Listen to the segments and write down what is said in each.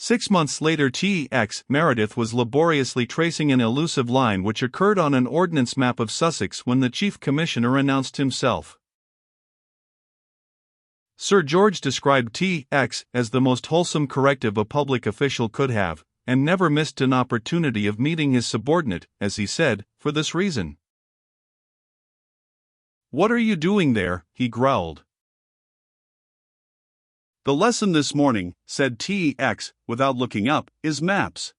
6 months later, T.X. Meredith was laboriously tracing an elusive line which occurred on an ordnance map of Sussex when the Chief Commissioner announced himself. Sir George described T.X. as the most wholesome corrective a public official could have, and never missed an opportunity of meeting his subordinate, as he said, for this reason. "What are you doing there?" he growled. "The lesson this morning," said T.X., without looking up, "is maps."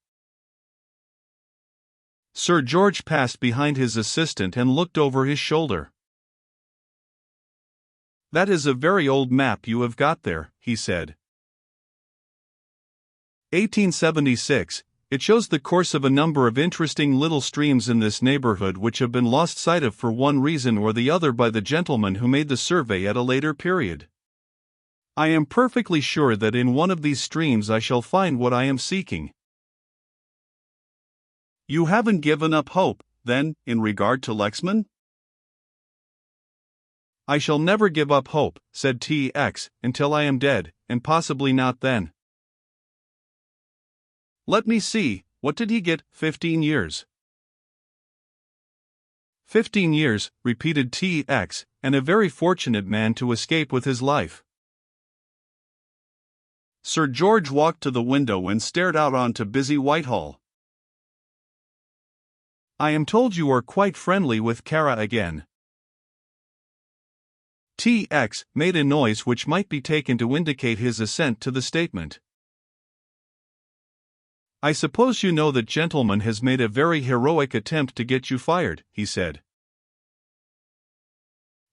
Sir George passed behind his assistant and looked over his shoulder. "That is a very old map you have got there," he said. 1876, it shows the course of a number of interesting little streams in this neighborhood which have been lost sight of for one reason or the other by the gentleman who made the survey at a later period. I am perfectly sure that in one of these streams I shall find what I am seeking. You haven't given up hope, then, in regard to Lexman? I shall never give up hope, said T.X., until I am dead, and possibly not then. Let me see, what did he get? 15 years. 15 years, repeated T.X., and a very fortunate man to escape with his life. Sir George walked to the window and stared out onto busy Whitehall. I am told you are quite friendly with Kara again. T.X. made a noise which might be taken to indicate his assent to the statement. I suppose you know that gentleman has made a very heroic attempt to get you fired, he said.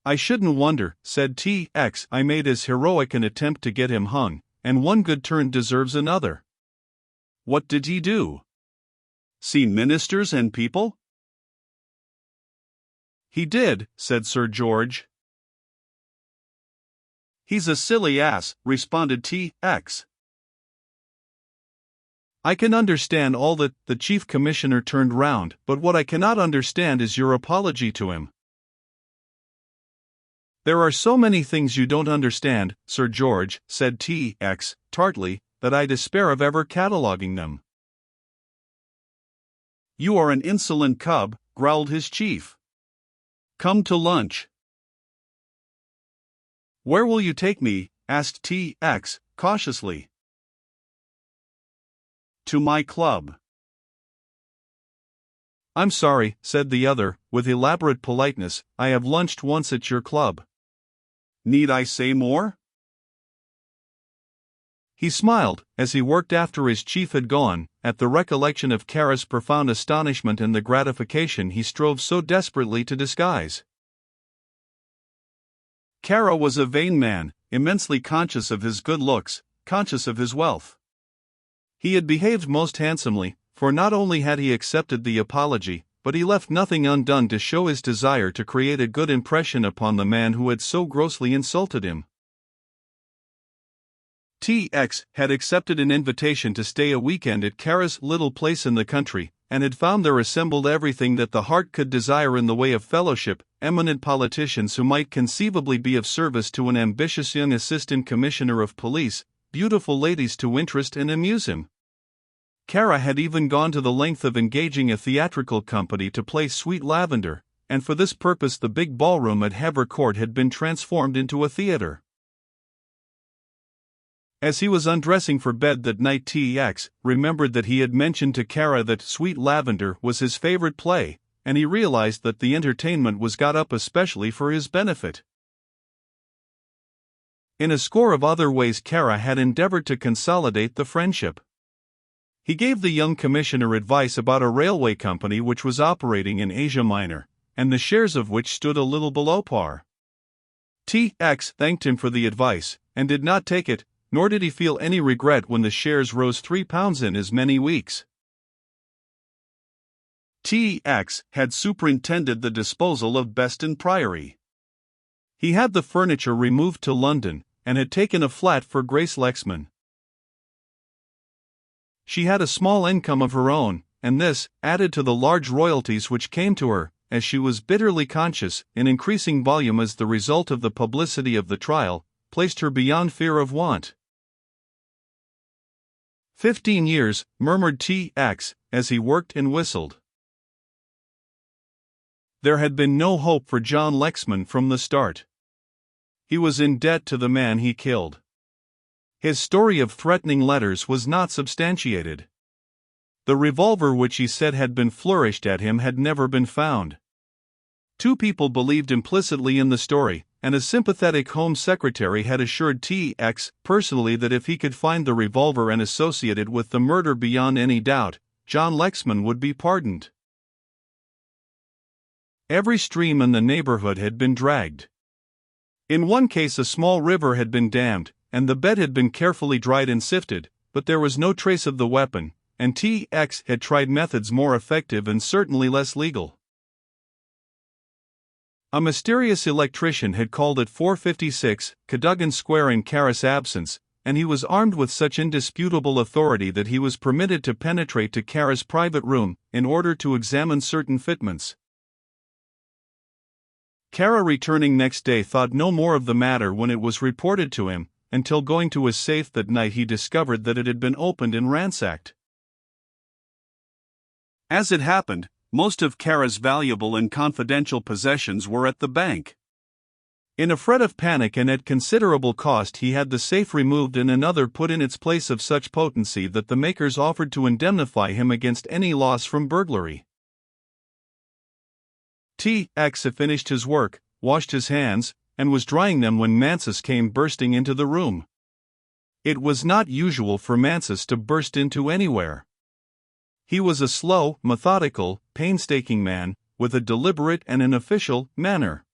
I shouldn't wonder, said T.X. I made as heroic an attempt to get him hung, and one good turn deserves another. What did he do? See ministers and people? He did, said Sir George. He's a silly ass, responded T.X. I can understand all that. The Chief Commissioner turned round, but what I cannot understand is your apology to him. There are so many things you don't understand, Sir George, said T.X., tartly, that I despair of ever cataloguing them. You are an insolent cub, growled his chief. Come to lunch. Where will you take me? Asked T.X., cautiously. To my club. I'm sorry, said the other, with elaborate politeness, I have lunched once at your club. Need I say more? He smiled, as he worked after his chief had gone, at the recollection of Kara's profound astonishment and the gratification he strove so desperately to disguise. Kara was a vain man, immensely conscious of his good looks, conscious of his wealth. He had behaved most handsomely, for not only had he accepted the apology, but he left nothing undone to show his desire to create a good impression upon the man who had so grossly insulted him. T.X. had accepted an invitation to stay a weekend at Kara's little place in the country, and had found there assembled everything that the heart could desire in the way of fellowship, eminent politicians who might conceivably be of service to an ambitious young assistant commissioner of police, beautiful ladies to interest and amuse him. Kara had even gone to the length of engaging a theatrical company to play Sweet Lavender, and for this purpose the big ballroom at Hever Court had been transformed into a theater. As he was undressing for bed that night, T.X. remembered that he had mentioned to Kara that Sweet Lavender was his favorite play, and he realized that the entertainment was got up especially for his benefit. In a score of other ways Kara had endeavored to consolidate the friendship. He gave the young commissioner advice about a railway company which was operating in Asia Minor, and the shares of which stood a little below par. T.X. thanked him for the advice, and did not take it, nor did he feel any regret when the shares rose £3 in as many weeks. T.X. had superintended the disposal of Beston Priory. He had the furniture removed to London, and had taken a flat for Grace Lexman. She had a small income of her own, and this, added to the large royalties which came to her, as she was bitterly conscious, in increasing volume as the result of the publicity of the trial, placed her beyond fear of want. 15 years, murmured T.X., as he worked and whistled. There had been no hope for John Lexman from the start. He was in debt to the man he killed. His story of threatening letters was not substantiated. The revolver which he said had been flourished at him had never been found. Two people believed implicitly in the story, and a sympathetic Home Secretary had assured T.X. personally that if he could find the revolver and associate it with the murder beyond any doubt, John Lexman would be pardoned. Every stream in the neighborhood had been dragged. In one case, a small river had been dammed, and the bed had been carefully dried and sifted, but there was no trace of the weapon, and T.X. had tried methods more effective and certainly less legal. A mysterious electrician had called at 456 Cadogan Square in Carus' absence, and he was armed with such indisputable authority that he was permitted to penetrate to Carus' private room in order to examine certain fitments. Kara, returning next day, thought no more of the matter when it was reported to him, until going to his safe that night he discovered that it had been opened and ransacked. As it happened, most of Kara's valuable and confidential possessions were at the bank. In a fret of panic and at considerable cost, he had the safe removed and another put in its place of such potency that the makers offered to indemnify him against any loss from burglary. T.X. had finished his work, washed his hands, and was drying them when Mansus came bursting into the room. It was not usual for Mansus to burst into anywhere. He was a slow, methodical, painstaking man, with a deliberate and an official manner.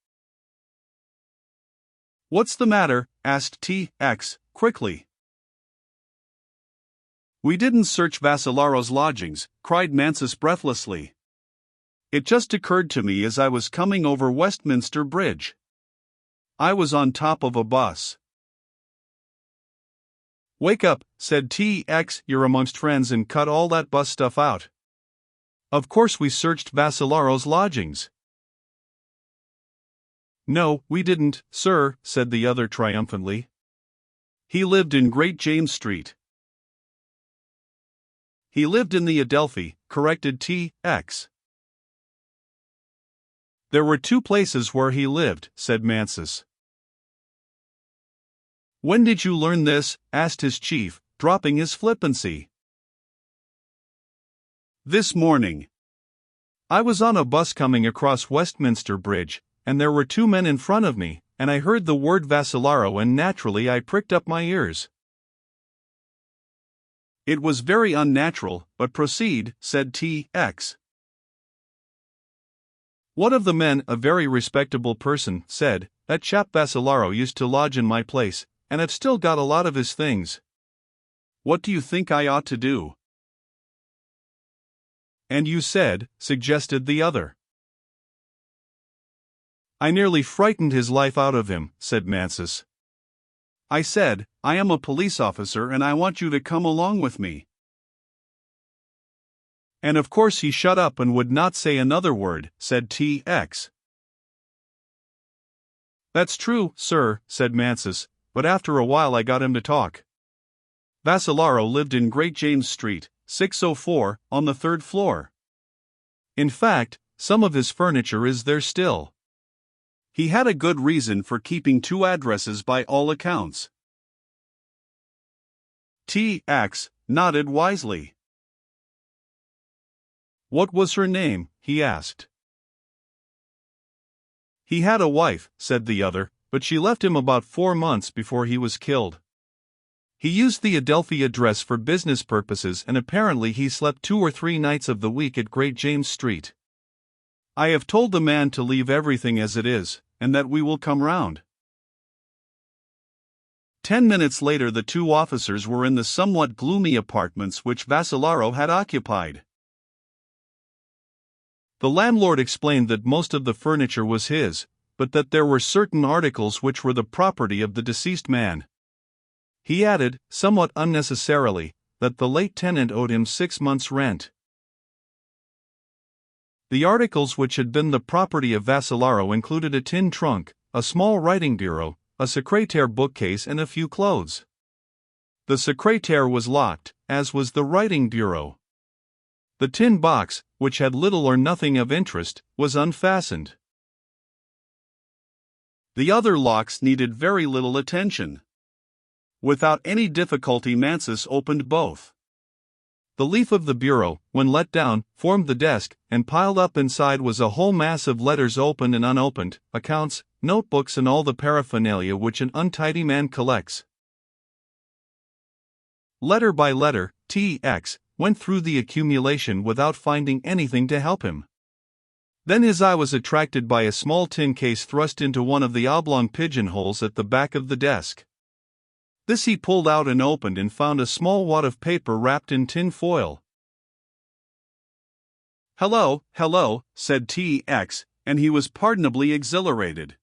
"What's the matter?" asked T.X., quickly. "We didn't search Vasillaro's lodgings," cried Mansus breathlessly. "It just occurred to me as I was coming over Westminster Bridge. I was on top of a bus." "Wake up," said T.X., "you're amongst friends and cut all that bus stuff out. Of course we searched Vasillaro's lodgings." "No, we didn't, sir," said the other triumphantly. "He lived in Great James Street." "He lived in the Adelphi," corrected T.X. "There were two places where he lived," said Mansus. "When did you learn this?" asked his chief, dropping his flippancy. "This morning. I was on a bus coming across Westminster Bridge, and there were two men in front of me, and I heard the word Vasillaro and naturally I pricked up my ears." "It was very unnatural, but proceed," said T.X. "One of the men, a very respectable person, said, 'That chap Vasillaro used to lodge in my place, and I've still got a lot of his things. What do you think I ought to do?' "And you said," suggested the other. "I nearly frightened his life out of him," said Mansus. "I said, 'I am a police officer and I want you to come along with me.' And of course he shut up and would not say another word," said T.X. "That's true, sir," said Mansus, "but after a while I got him to talk. Vasillaro lived in Great James Street, 604, on the 3rd floor. In fact, some of his furniture is there still. He had a good reason for keeping two addresses by all accounts." T.X. nodded wisely. "What was her name?" he asked. "He had a wife," said the other, "but she left him about 4 months before he was killed. He used the Adelphi address for business purposes and apparently he slept 2 or 3 nights of the week at Great James Street. I have told the man to leave everything as it is, and that we will come round." 10 minutes later the two officers were in the somewhat gloomy apartments which Vasillaro had occupied. The landlord explained that most of the furniture was his, but that there were certain articles which were the property of the deceased man. He added, somewhat unnecessarily, that the late tenant owed him 6 months' rent. The articles which had been the property of Vasillaro included a tin trunk, a small writing bureau, a secrétaire bookcase and a few clothes. The secrétaire was locked, as was the writing bureau. The tin box, which had little or nothing of interest, was unfastened. The other locks needed very little attention. Without any difficulty Mansus opened both. The leaf of the bureau, when let down, formed the desk, and piled up inside was a whole mass of letters opened and unopened, accounts, notebooks and all the paraphernalia which an untidy man collects. Letter by letter, T.X. went through the accumulation without finding anything to help him. Then his eye was attracted by a small tin case thrust into one of the oblong pigeonholes at the back of the desk. This he pulled out and opened and found a small wad of paper wrapped in tin foil. "Hello, hello," said T.X., and he was pardonably exhilarated.